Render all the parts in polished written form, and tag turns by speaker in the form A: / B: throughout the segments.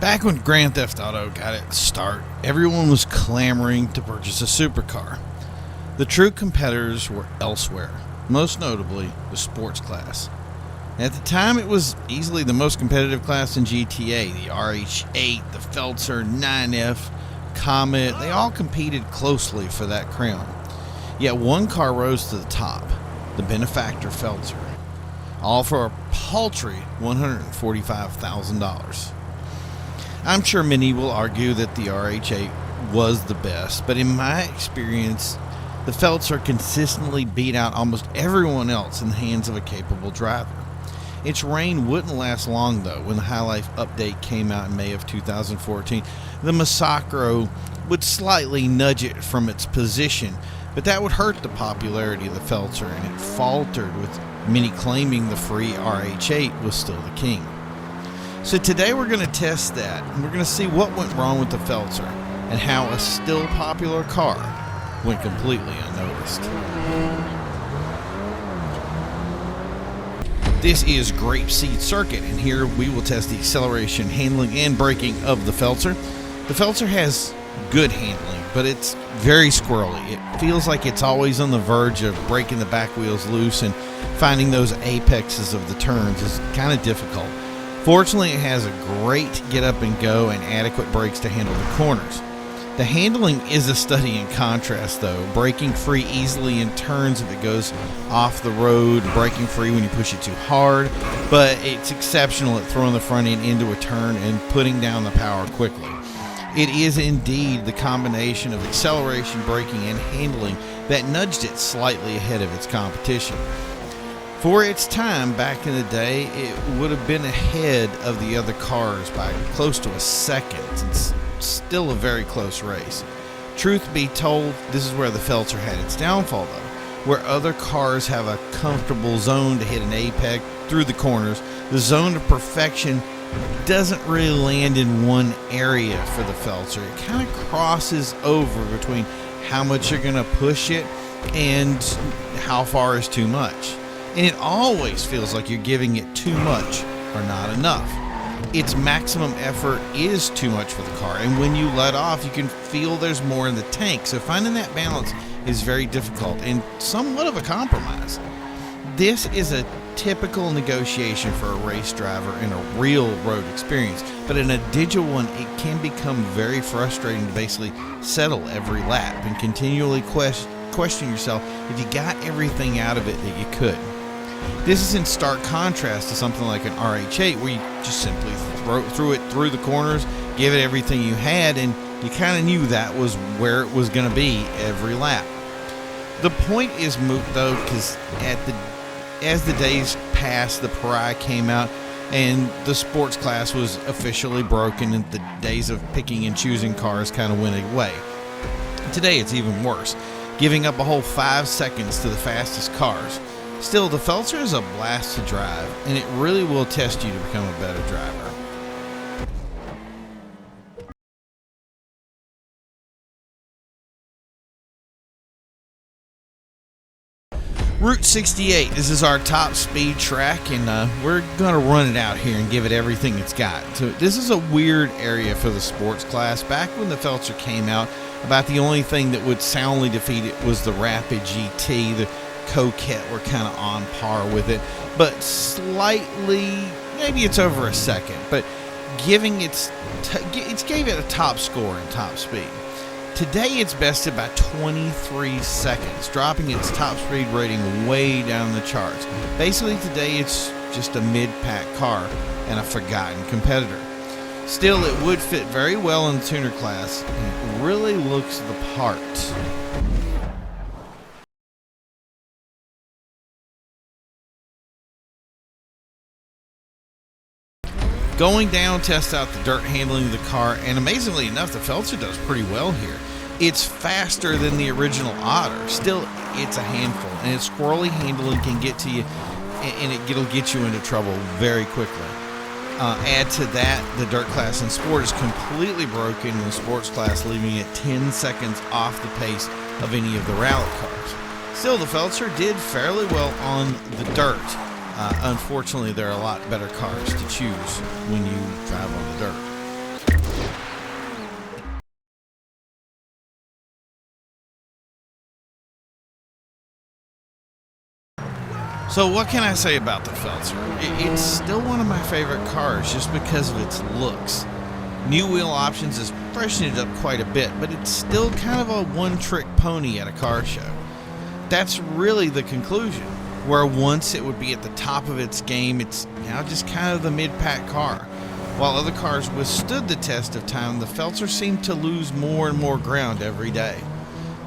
A: Back when Grand Theft Auto got its start, everyone was clamoring to purchase a supercar. The true competitors were elsewhere, most notably the sports class. At the time, it was easily the most competitive class in GTA. The RH8, the Feltzer, 9F, Comet, they all competed closely for that crown. Yet one car rose to the top, the Benefactor Feltzer, all for a paltry $145,000. I'm sure many will argue that the RH8 was the best, but in my experience, the Feltzer consistently beat out almost everyone else in the hands of a capable driver. Its reign wouldn't last long though. When the High Life update came out in May of 2014, the Massacro would slightly nudge it from its position, but that would hurt the popularity of the Feltzer, and it faltered, with many claiming the free RH8 was still the king. So today we're going to test that, and we're going to see what went wrong with the Feltzer and how a still popular car went completely unnoticed. This is Grapeseed Circuit, and here we will test the acceleration, handling, and braking of the Feltzer. The Feltzer has good handling, but it's very squirrely. It feels like it's always on the verge of breaking the back wheels loose, and finding those apexes of the turns is kind of difficult. Fortunately, it has a great get up and go and adequate brakes to handle the corners. The handling is a study in contrast though, breaking free easily in turns if it goes off the road, breaking free when you push it too hard, but it's exceptional at throwing the front end into a turn and putting down the power quickly. It is indeed the combination of acceleration, braking, and handling that nudged it slightly ahead of its competition. For its time back in the day, it would have been ahead of the other cars by close to a second. It's still a very close race. Truth be told, this is where the Feltzer had its downfall though. Where other cars have a comfortable zone to hit an apex through the corners, the zone of perfection doesn't really land in one area for the Feltzer. It kind of crosses over between how much you're going to push it and how far is too much. And it always feels like you're giving it too much or not enough. Its maximum effort is too much for the car, and when you let off, you can feel there's more in the tank. So finding that balance is very difficult and somewhat of a compromise. This is a typical negotiation for a race driver in a real road experience, but in a digital one, it can become very frustrating to basically settle every lap and continually question yourself if you got everything out of it that you could. This is in stark contrast to something like an RH8, where you just simply threw it through the corners, give it everything you had, and you kind of knew that was where it was going to be every lap. The point is moot though, because as the days passed, the Pariah came out, and the sports class was officially broken, and the days of picking and choosing cars kind of went away. Today it's even worse, giving up a whole 5 seconds to the fastest cars. Still, the Feltzer is a blast to drive, and it really will test you to become a better driver. Route 68, this is our top speed track, and we're going to run it out here and give it everything it's got. So this is a weird area for the sports class. Back when the Feltzer came out, about the only thing that would soundly defeat it was the Rapid GT. The Coquette were kind of on par with it, but slightly, maybe it's over a second, but giving it gave it a top score in top speed. Today it's bested by 23 seconds, dropping its top speed rating way down the charts. Basically today it's just a mid-pack car and a forgotten competitor. Still, it would fit very well in the tuner class, and it really looks the part. Going down, test out the dirt handling of the car, and amazingly enough, the Feltzer does pretty well here. It's faster than the original Otter. Still, it's a handful, and its squirrely handling can get to you, and it'll get you into trouble very quickly. Add to that, the dirt class in sport is completely broken in the sports class, leaving it 10 seconds off the pace of any of the rally cars. Still, the Feltzer did fairly well on the dirt. Unfortunately, there are a lot better cars to choose when you drive on the dirt. So what can I say about the Feltzer? It's still one of my favorite cars just because of its looks. New wheel options has freshened it up quite a bit, but it's still kind of a one-trick pony at a car show. That's really the conclusion. Where once it would be at the top of its game, it's now just kind of the mid-pack car. While other cars withstood the test of time, the Feltzer seemed to lose more and more ground every day.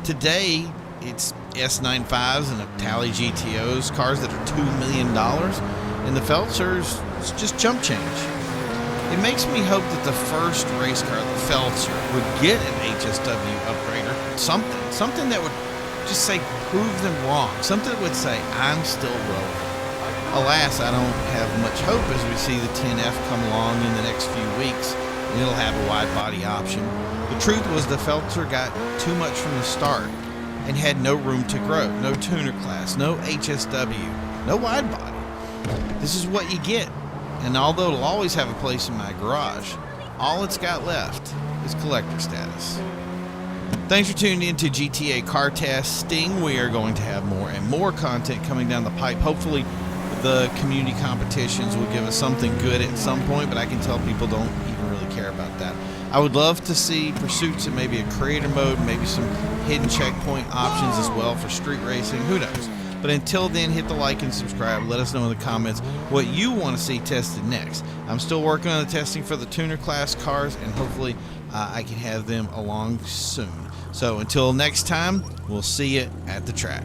A: Today, it's S95s and Itali GTOs, cars that are $2 million, and the Feltzer's just chump change. It makes me hope that the first race car, the Feltzer, would get an HSW upgrade or something that would just say prove them wrong, something that would say I'm still rolling. Alas, I don't have much hope as we see the 10F come along in the next few weeks, and it'll have a wide body option. The truth was the Feltzer got too much from the start and had no room to grow, no tuner class, no HSW, no wide body. This is what you get. And although it'll always have a place in my garage, all it's got left is collector status. Thanks for tuning in to GTA Car Test Sting. We are going to have more and more content coming down the pipe. Hopefully the community competitions will give us something good at some point, but I can tell people don't even really care about that. I would love to see pursuits in maybe a creator mode, maybe some hidden checkpoint options as well for street racing. Who knows? But until then, hit the like and subscribe. Let us know in the comments what you want to see tested next. I'm still working on the testing for the tuner class cars, and hopefully I can have them along soon. So until next time, we'll see you at the track.